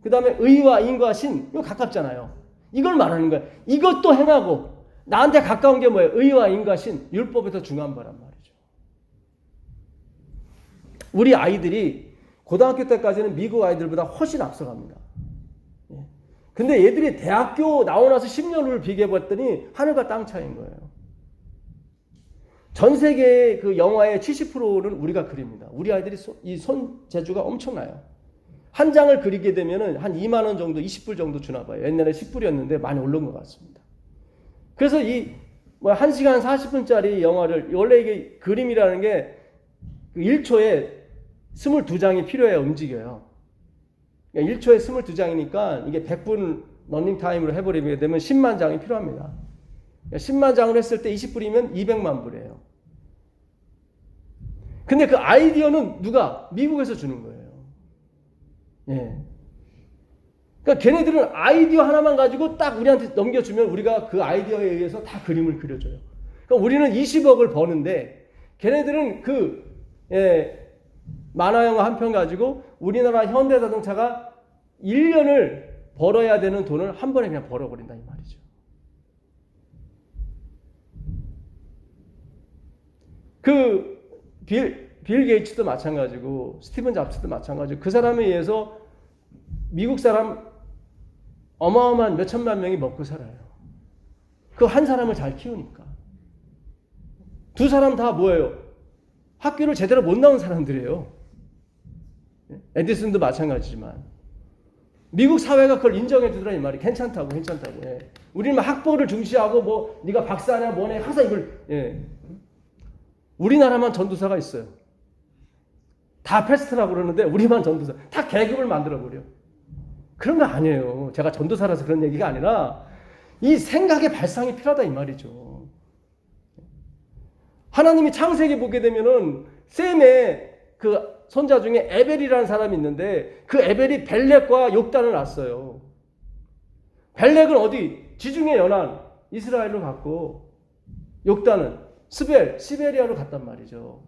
그 다음에 의와 인과 신. 이거 가깝잖아요. 이걸 말하는 거예요. 이것도 행하고 나한테 가까운 게 뭐예요? 의와 인과 신. 율법에 더 중요한 바란 말이죠. 우리 아이들이 고등학교 때까지는 미국 아이들보다 훨씬 앞서갑니다. 근데 얘들이 대학교 나오고 나서 10년 후를 비교해봤더니 하늘과 땅 차이인 거예요. 전 세계 그 영화의 70%는 우리가 그립니다. 우리 아이들이 이 손재주가 엄청나요. 한 장을 그리게 되면은 한 2만 원 정도, 20불 정도 주나 봐요. 옛날에 10불이었는데 많이 오른 것 같습니다. 그래서 이 1시간 40분짜리 영화를, 원래 이게 그림이라는 게 1초에 22장이 필요해야 움직여요. 1초에 22장이니까 이게 100분 러닝타임으로 해버리게 되면 10만 장이 필요합니다. 10만 장을 했을 때 20불이면 200만 불이에요. 근데 그 아이디어는 누가? 미국에서 주는 거예요. 예. 그러니까 걔네들은 아이디어 하나만 가지고 딱 우리한테 넘겨주면 우리가 그 아이디어에 의해서 다 그림을 그려줘요. 그러니까 우리는 20억을 버는데 걔네들은 만화 영화 한 편 가지고 우리나라 현대자동차가 1년을 벌어야 되는 돈을 한 번에 그냥 벌어버린다 이 말이죠. 빌 게이츠도 마찬가지고 스티븐 잡스도 마찬가지고 그 사람에 의해서 미국 사람 어마어마한 몇천만 명이 먹고 살아요. 그 한 사람을 잘 키우니까. 두 사람 다 뭐예요? 학교를 제대로 못 나온 사람들이에요. 에디슨도 마찬가지지만. 미국 사회가 그걸 인정해 주더라 이 말이. 괜찮다고. 예. 우리는 학벌을 중시하고 뭐 네가 박사냐 뭐냐 항상 이걸 우리나라만 전도사가 있어요. 다 패스트라고 그러는데 우리만 전도사. 다 계급을 만들어버려. 그런 거 아니에요. 제가 전도사라서 그런 얘기가 아니라 이 생각의 발상이 필요하다 이 말이죠. 하나님이 창세기 보게 되면은 셈의 그 손자 중에 에벨이라는 사람이 있는데 그 에벨이 벨렉과 욕단을 낳았어요. 벨렉은 어디? 지중해 연안 이스라엘로 갔고 욕단은 시베리아로 갔단 말이죠.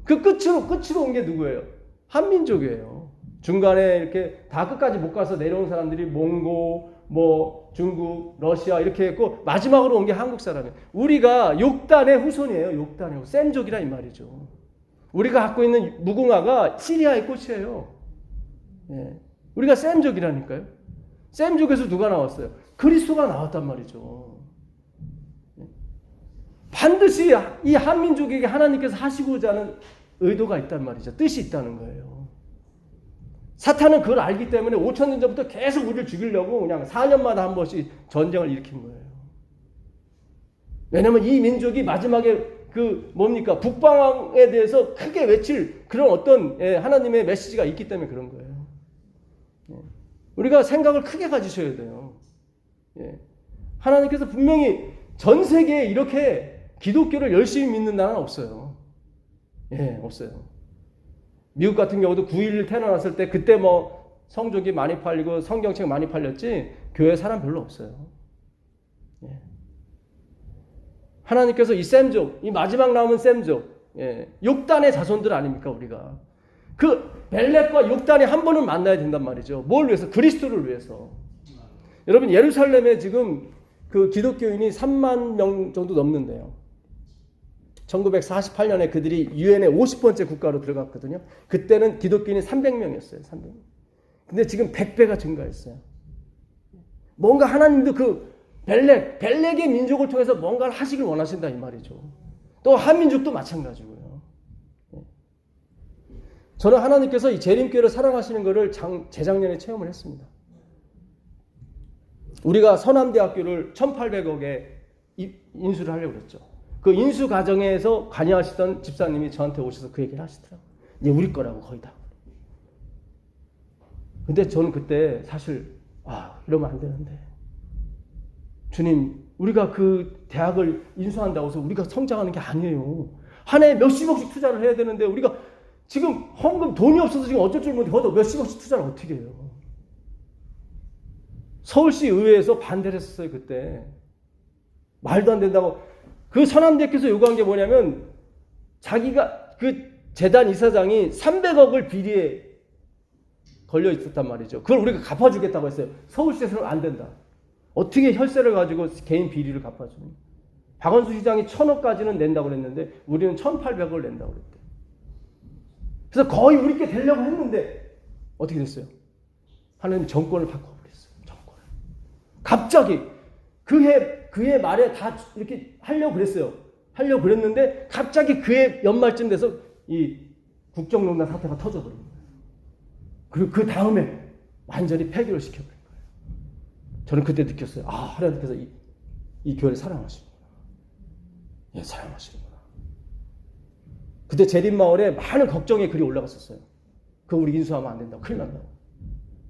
그 끝으로 온 게 누구예요? 한민족이에요. 중간에 이렇게 다 끝까지 못 가서 내려온 사람들이 몽고, 중국, 러시아 이렇게 했고 마지막으로 온 게 한국 사람이에요. 우리가 욕단의 후손이에요. 욕단의 셈족이라 이 말이죠. 우리가 갖고 있는 무궁화가 시리아의 꽃이에요. 예. 우리가 셈족이라니까요. 셈족에서 누가 나왔어요? 그리스도가 나왔단 말이죠. 반드시 이 한민족에게 하나님께서 하시고자 하는 의도가 있단 말이죠. 뜻이 있다는 거예요. 사탄은 그걸 알기 때문에 5,000년 전부터 계속 우리를 죽이려고 그냥 4년마다 한 번씩 전쟁을 일으킨 거예요. 왜냐하면 이 민족이 마지막에 북방에 대해서 크게 외칠 그런 어떤 하나님의 메시지가 있기 때문에 그런 거예요. 우리가 생각을 크게 가지셔야 돼요. 하나님께서 분명히 전 세계에 이렇게 기독교를 열심히 믿는 나라는 없어요. 없어요. 미국 같은 경우도 9.11 테러 났을 때 그때 성적이 많이 팔리고 성경책 많이 팔렸지 교회 사람 별로 없어요. 하나님께서 이 셈족, 이 마지막 남은 셈족, 욕단의 자손들 아닙니까 우리가? 그 벨렉과 욕단이 한 번은 만나야 된단 말이죠. 뭘 위해서? 그리스도를 위해서. 여러분 예루살렘에 지금 그 기독교인이 3만 명 정도 넘는데요. 1948년에 그들이 유엔의 50번째 국가로 들어갔거든요. 그때는 기독교인이 300명이었어요. 300명. 근데 지금 100배가 증가했어요. 뭔가 하나님도 그 벨렉의 민족을 통해서 뭔가를 하시길 원하신다 이 말이죠. 또 한민족도 마찬가지고요. 저는 하나님께서 이 재림교회를 사랑하시는 것을 재작년에 체험을 했습니다. 우리가 서남대학교를 1,800억에 인수를 하려고 그랬죠. 그 인수 과정에서 관여하시던 집사님이 저한테 오셔서 그 얘기를 하시더라고요. 이제 우리 거라고 거의 다. 근데 저는 그때 사실 이러면 안 되는데 주님 우리가 그 대학을 인수한다고 해서 우리가 성장하는 게 아니에요. 한 해에 몇십억씩 투자를 해야 되는데 우리가 지금 헌금 돈이 없어서 지금 어쩔 줄 모르게 거기다 몇십억씩 투자를 어떻게 해요. 서울시 의회에서 반대를 했었어요. 그때 말도 안 된다고. 그 서남대학교에서 요구한 게 뭐냐면 자기가 그 재단 이사장이 300억을 비리에 걸려 있었단 말이죠. 그걸 우리가 갚아주겠다고 했어요. 서울시에서는 안 된다. 어떻게 혈세를 가지고 개인 비리를 갚아주니? 박원순 시장이 1,000억까지는 낸다고 그랬는데 우리는 1,800억을 낸다고 그랬대. 그래서 거의 우리께 되려고 했는데 어떻게 됐어요? 하나님 정권을 바꿔버렸어요. 정권을. 갑자기 그해 말에 다 이렇게 하려고 그랬어요. 하려고 그랬는데 갑자기 그해 연말쯤 돼서 이 국정농단 사태가 터져버린 거예요. 그리고 그 다음에 완전히 폐교를 시켜버린 거예요. 저는 그때 느꼈어요. 아, 하나님께서 이 교회를 사랑하시는구나. 예, 사랑하시는구나. 그때 제림마을에 많은 걱정의 글이 올라갔었어요. 그거 우리 인수하면 안 된다고. 큰일 난다고.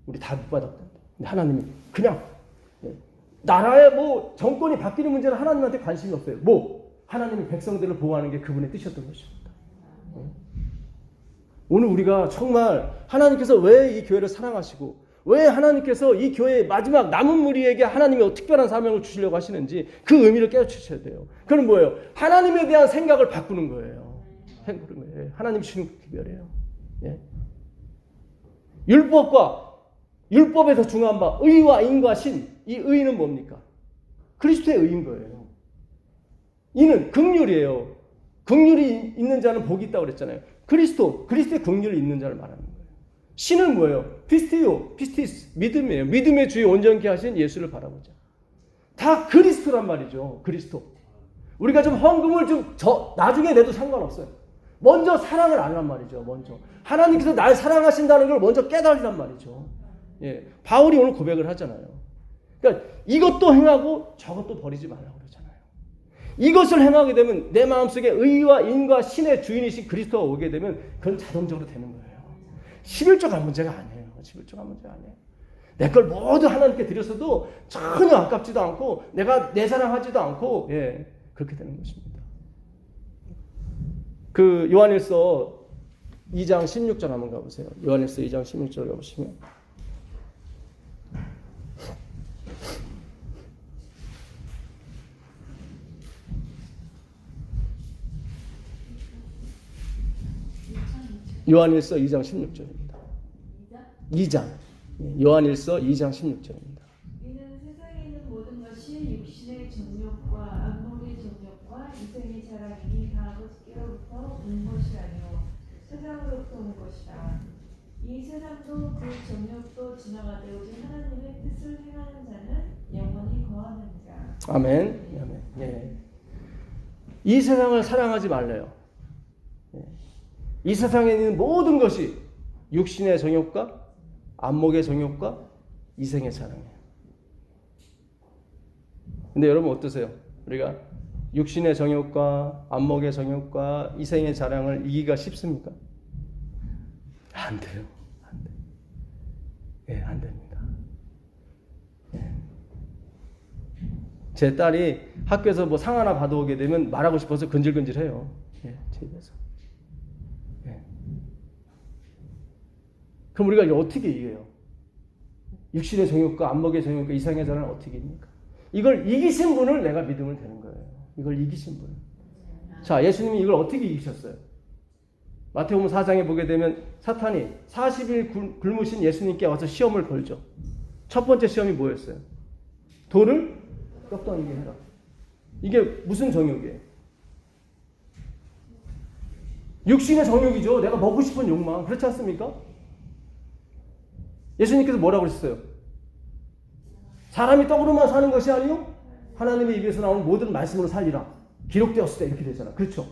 우리 다 못 받았다. 근데 하나님이 그냥 나라의 뭐 정권이 바뀌는 문제는 하나님한테 관심이 없어요. 뭐 하나님이 백성들을 보호하는 게 그분의 뜻이었던 것입니다. 오늘 우리가 정말 하나님께서 왜 이 교회를 사랑하시고 왜 하나님께서 이 교회의 마지막 남은 무리에게 하나님의 특별한 사명을 주시려고 하시는지 그 의미를 깨우치셔야 돼요. 그건 뭐예요? 하나님에 대한 생각을 바꾸는 거예요. 하나님 주시는 기별이에요. 예. 율법에서 중요한 바 의와 인과 신. 이 의는 뭡니까? 그리스도의 의인 거예요. 이는 긍휼이에요. 긍휼이 있는 자는 복이 있다고 그랬잖아요. 그리스도의 긍휼이 있는 자를 말하는 거예요. 신은 뭐예요? 피스티스, 믿음이에요. 믿음의 주에 온전케 하신 예수를 바라보자. 다 그리스도란 말이죠. 그리스도. 우리가 좀 헌금을 나중에 내도 상관없어요. 먼저 사랑을 하란 말이죠. 먼저 하나님께서 날 사랑하신다는 걸 먼저 깨달으란 말이죠. 예, 바울이 오늘 고백을 하잖아요. 그러니까 이것도 행하고 저것도 버리지 말라고 그러잖아요. 이것을 행하게 되면 내 마음속에 의와 인과 신의 주인이신 그리스도가 오게 되면 그건 자동적으로 되는 거예요. 11조가 문제가 아니에요. 11조가 문제가 아니에요. 내 걸 모두 하나님께 드렸어도 전혀 아깝지도 않고 내가 내 사랑하지도 않고 그렇게 되는 것입니다. 그 요한일서 2장 16절 한번 가보세요. 요한일서 2장 16절 가보시면 요한일서 2장 16절입니다. 2장. 요한일서 2장 16절입니다. 이는 세상에 있는 모든 것이 육신의 정욕과 안목의 정욕과 이생의 자랑이니 다 아버지께로부터 온 것이 아니요 세상으로부터 온 것이다. 이 세상도 그 정욕도 지나가되 오직 하나님의 뜻을 행하는 자는 영원히 거하느니라. 아멘. 아멘. 예. 이 세상을 사랑하지 말래요. 이 세상에 있는 모든 것이 육신의 정욕과 안목의 정욕과 이생의 자랑이에요. 근데 여러분 어떠세요? 우리가 육신의 정욕과 안목의 정욕과 이생의 자랑을 이기기가 쉽습니까? 안 돼요. 안 돼요. 예, 안 됩니다. 예. 제 딸이 학교에서 뭐 상 하나 받아오게 되면 말하고 싶어서 근질근질해요. 예, 제 입에서. 그럼 우리가 어떻게 이겨요? 육신의 정욕과 안목의 정욕과 이상의 자랑을 어떻게 이깁니까? 이걸 이기신 분을 내가 믿으면 되는 거예요. 이걸 이기신 분. 자, 예수님이 이걸 어떻게 이기셨어요? 마태복음 4장에 보게 되면 사탄이 40일 굶으신 예수님께 와서 시험을 걸죠. 첫 번째 시험이 뭐였어요? 돌을 뼈다귀게 해라. 이게 무슨 정욕이에요? 육신의 정욕이죠. 내가 먹고 싶은 욕망. 그렇지 않습니까? 예수님께서 뭐라고 그러셨어요? 사람이 떡으로만 사는 것이 아니요 하나님의 입에서 나오는 모든 말씀으로 살리라. 기록되었을 때 이렇게 되잖아. 그렇죠?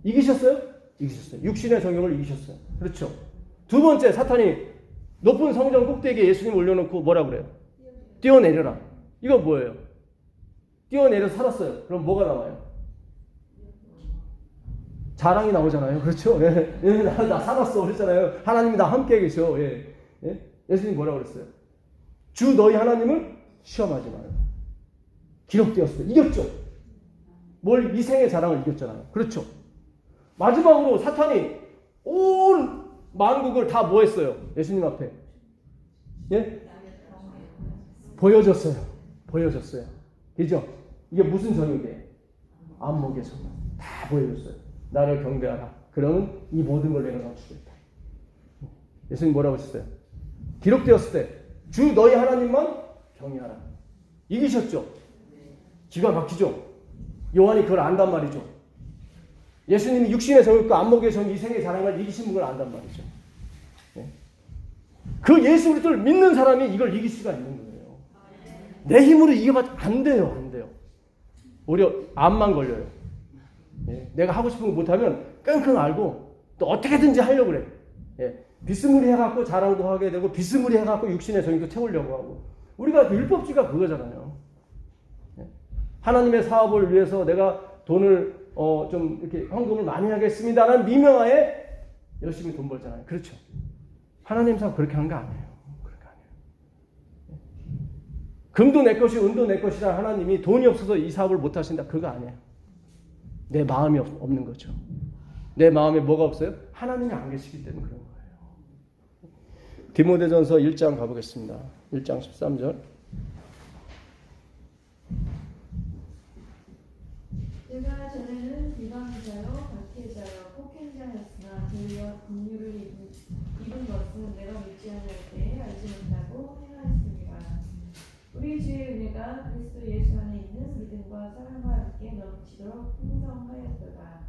이기셨어요? 이기셨어요. 육신의 정욕을 이기셨어요. 그렇죠? 두 번째, 사탄이 높은 성전 꼭대기에 예수님 올려놓고 뭐라고 그래요? 뛰어내려라. 이거 뭐예요? 뛰어내려 살았어요. 그럼 뭐가 나와요? 자랑이 나오잖아요. 그렇죠? 나 살았어. 그랬잖아요. 하나님이 나 함께 계셔. 예수님 뭐라고 그랬어요? 주 너희 하나님을 시험하지 마라. 기록되었어요. 이겼죠? 뭘 이생의 자랑을 이겼잖아요. 그렇죠? 마지막으로 사탄이 온 만국을 다 뭐 했어요? 예수님 앞에. 예? 보여줬어요. 그죠? 이게 무슨 정욕이에요? 안목의 정욕. 다 보여줬어요. 나를 경배하라. 그러면 이 모든 걸 내가 감추겠다. 예수님 뭐라고 하셨어요? 기록되었을 때 주 너희 하나님만 경외하라. 이기셨죠? 기가 막히죠? 요한이 그걸 안단 말이죠. 예수님이 육신의 정욕과 안목의 정욕, 이생의 자랑을 이기신 걸 안단 말이죠. 그 예수 그리스도를 믿는 사람이 이걸 이길 수가 있는 거예요. 내 힘으로 이겨봐도 안 돼요. 오히려 암만 걸려요. 예. 내가 하고 싶은 거 못하면 끙끙 앓고 또 어떻게든지 하려고 그래. 예. 비스무리 해갖고 자랑도 하게 되고 비스무리 해갖고 육신의 정의도 채우려고 하고. 우리가 율법주의가 그거잖아요. 예. 하나님의 사업을 위해서 내가 돈을 좀 이렇게 헌금을 많이 하겠습니다라는 미명하에 열심히 돈 벌잖아요. 그렇죠. 하나님 사업 그렇게 하는 거 아니에요. 그렇게 아니에요. 금도 내 것이 은도 내 것이라 하나님이 돈이 없어서 이 사업을 못 하신다. 그거 아니에요. 내 마음이 없는 거죠. 내 마음에 뭐가 없어요? 하나님이 안 계시기 때문에 그런 거예요. 디모데전서 1장 가보겠습니다. 1장 13절. 제가 전에는 비방자요, 박해자요, 폭행자였으나 도리어 긍휼을 입은 것은 내가 믿지 않을 때 알지 못하고 행하였습니다. 우리 주의 은혜가 그리스도 예수 안에 있는 믿음과 사랑과 함께 넘치도록 풍성하였도다.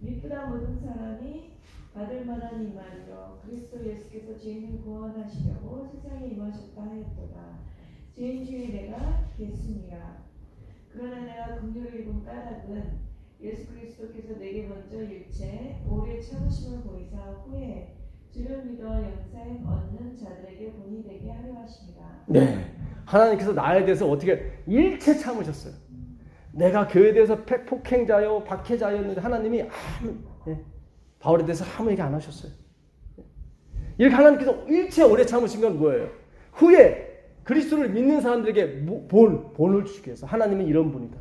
믿보다 모든 사람이 받을 만한 이 말이요 그리스도 예수께서 죄인을 구원하시려고 세상에 임하셨다 하였도다. 죄인 중에 내가 예수니라. 그러나 내가 긍휼을 입은 까닭은 예수 그리스도께서 내게 먼저 일체 오래 참으심을 보이사 후에 주를 믿어 영생 얻는 자들에게 본이 되게 하려 하십니다. 네, 하나님께서 나에 대해서 어떻게 일체 참으셨어요. 내가 교회에 대해서 폭행자요 박해자였는데 하나님이 바울에 대해서 아무 얘기 안 하셨어요. 이렇게 하나님께서 일체 오래 참으신 건 뭐예요? 후에 그리스도를 믿는 사람들에게 본을 주시기 위해서. 하나님은 이런 분이다.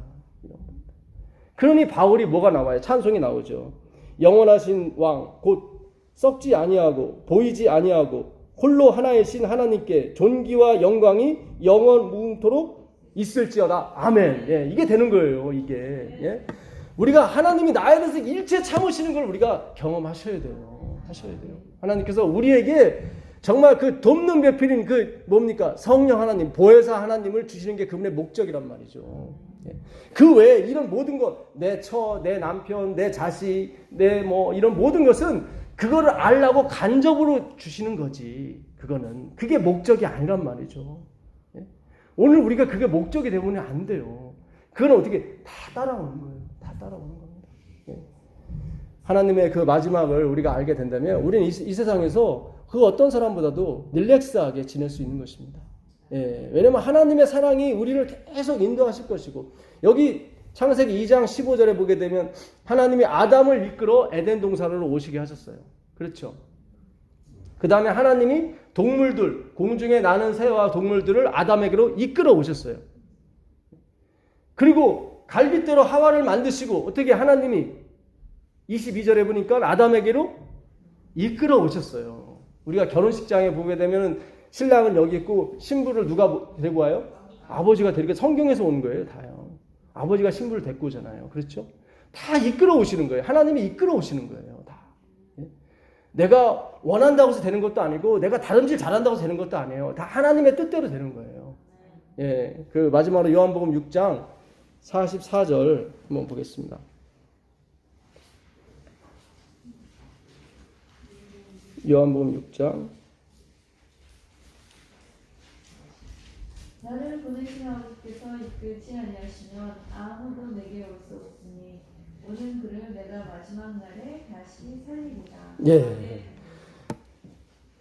그러니 바울이 뭐가 나와요? 찬송이 나오죠. 영원하신 왕 곧 썩지 아니하고 보이지 아니하고 홀로 하나이신 하나님께 존귀와 영광이 영원 무궁토록 있을지어다. 아멘. 예, 이게 되는 거예요. 이게. 예? 우리가 하나님이 나에 대해서 일체 참으시는 걸 우리가 경험하셔야 돼요. 하셔야 돼요. 하나님께서 우리에게 정말 그 돕는 배필인 그 뭡니까? 성령 하나님, 보혜사 하나님을 주시는 게 그분의 목적이란 말이죠. 그 외에 이런 모든 것, 내 처, 내 남편, 내 자식, 내 이런 모든 것은 그거를 알라고 간접으로 주시는 거지. 그게 목적이 아니란 말이죠. 오늘 우리가 그게 목적이 되면 안 돼요. 그건 어떻게 다 따라오는 거예요. 다 따라오는 겁니다. 하나님의 그 마지막을 우리가 알게 된다면 우리는 이 세상에서 그 어떤 사람보다도 릴렉스하게 지낼 수 있는 것입니다. 왜냐하면 하나님의 사랑이 우리를 계속 인도하실 것이고, 여기 창세기 2장 15절에 보게 되면 하나님이 아담을 이끌어 에덴 동산으로 오시게 하셨어요. 그렇죠. 그 다음에 하나님이 동물들, 공중에 나는 새와 동물들을 아담에게로 이끌어 오셨어요. 그리고 갈빗대로 하와를 만드시고 어떻게 하나님이 22절에 보니까 아담에게로 이끌어 오셨어요. 우리가 결혼식장에 보게 되면 신랑은 여기 있고 신부를 누가 데리고 와요? 아버지가 데리고, 성경에서 온 거예요. 다요. 아버지가 신부를 데리고 오잖아요. 그렇죠? 다 이끌어 오시는 거예요. 하나님이 이끌어 오시는 거예요. 다. 내가 원한다고 해서 되는 것도 아니고 내가 다름질 잘한다고 해서 되는 것도 아니에요. 다 하나님의 뜻대로 되는 거예요. 그 마지막으로 요한복음 6장 44절 한번 보겠습니다. 요한복음 6장. 나를 보내신 아버지께서 이끌지 아니하시면 아무도 내게 올 수 없으니 오는 그를 내가 마지막 날에 다시 살리리라. 예.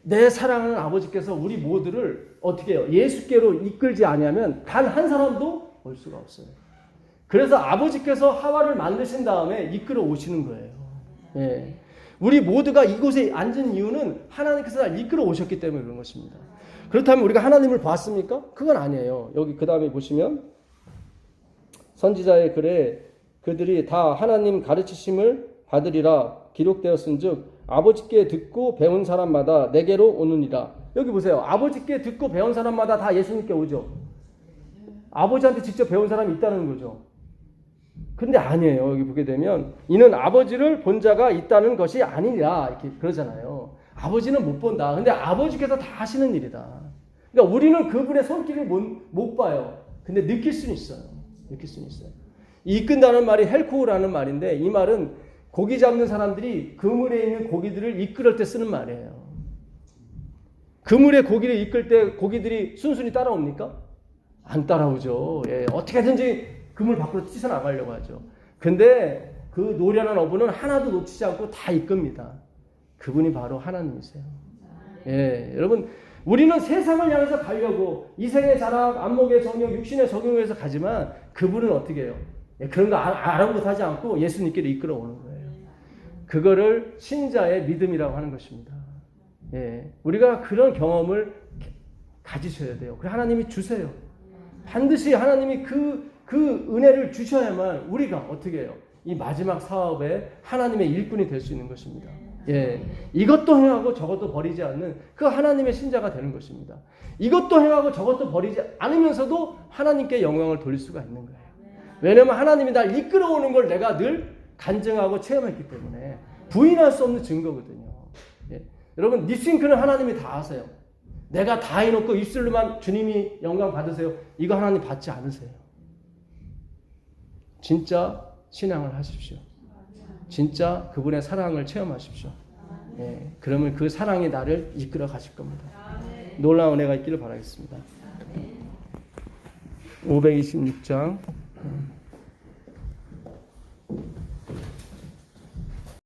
내 사랑하는 아버지께서 우리 모두를 어떻게 해요? 예수께로 이끌지 아니하면 단 한 사람도 올 수가 없어요. 그래서 아버지께서 하와를 만드신 다음에 이끌어 오시는 거예요. 예. 우리 모두가 이곳에 앉은 이유는 하나님께서 날 이끌어 오셨기 때문에 그런 것입니다. 그렇다면 우리가 하나님을 봤습니까? 그건 아니에요. 여기 그 다음에 보시면 선지자의 글에 그들이 다 하나님 가르치심을 받으리라 기록되었은즉 아버지께 듣고 배운 사람마다 내게로 오느니라. 여기 보세요. 아버지께 듣고 배운 사람마다 다 예수님께 오죠. 아버지한테 직접 배운 사람이 있다는 거죠. 근데 아니에요. 여기 보게 되면 이는 아버지를 본 자가 있다는 것이 아니라 이렇게 그러잖아요. 아버지는 못 본다. 근데 아버지께서 다 하시는 일이다. 그러니까 우리는 그분의 손길을 못 봐요. 근데 느낄 수는 있어요. 느낄 수는 있어요. 이끈다는 말이 헬코우라는 말인데 이 말은 고기 잡는 사람들이 그물에 있는 고기들을 이끌을 때 쓰는 말이에요. 그물에 고기를 이끌 때 고기들이 순순히 따라옵니까? 안 따라오죠. 예, 어떻게든지 그물 밖으로 뛰어나가려고 하죠. 근데 그 노련한 어부는 하나도 놓치지 않고 다 이끕니다. 그분이 바로 하나님이세요. 예, 여러분 우리는 세상을 향해서 가려고 이생의 자랑, 안목의 정욕, 육신의 정욕을 위해서 가지만 그분은 어떻게 해요? 예, 그런 거 아랑곳하지 않고 예수님께로 이끌어오는 거예요. 그거를 신자의 믿음이라고 하는 것입니다. 예, 우리가 그런 경험을 가지셔야 돼요. 그래 하나님이 주세요. 반드시 하나님이 그 은혜를 주셔야만 우리가 어떻게 해요? 이 마지막 사업에 하나님의 일꾼이 될 수 있는 것입니다. 예, 이것도 행하고 저것도 버리지 않는 그 하나님의 신자가 되는 것입니다. 이것도 행하고 저것도 버리지 않으면서도 하나님께 영광을 돌릴 수가 있는 거예요. 왜냐하면 하나님이 날 이끌어오는 걸 내가 늘 간증하고 체험했기 때문에 부인할 수 없는 증거거든요. 예, 여러분 립싱크는 하나님이 다 하세요. 내가 다 해놓고 입술로만 주님이 영광 받으세요. 이거 하나님 받지 않으세요. 진짜 신앙을 하십시오. 진짜 그분의 사랑을 체험하십시오. 예, 그러면 그 사랑이 나를 이끌어 가실 겁니다. 놀라운 은혜가 있기를 바라겠습니다. 526장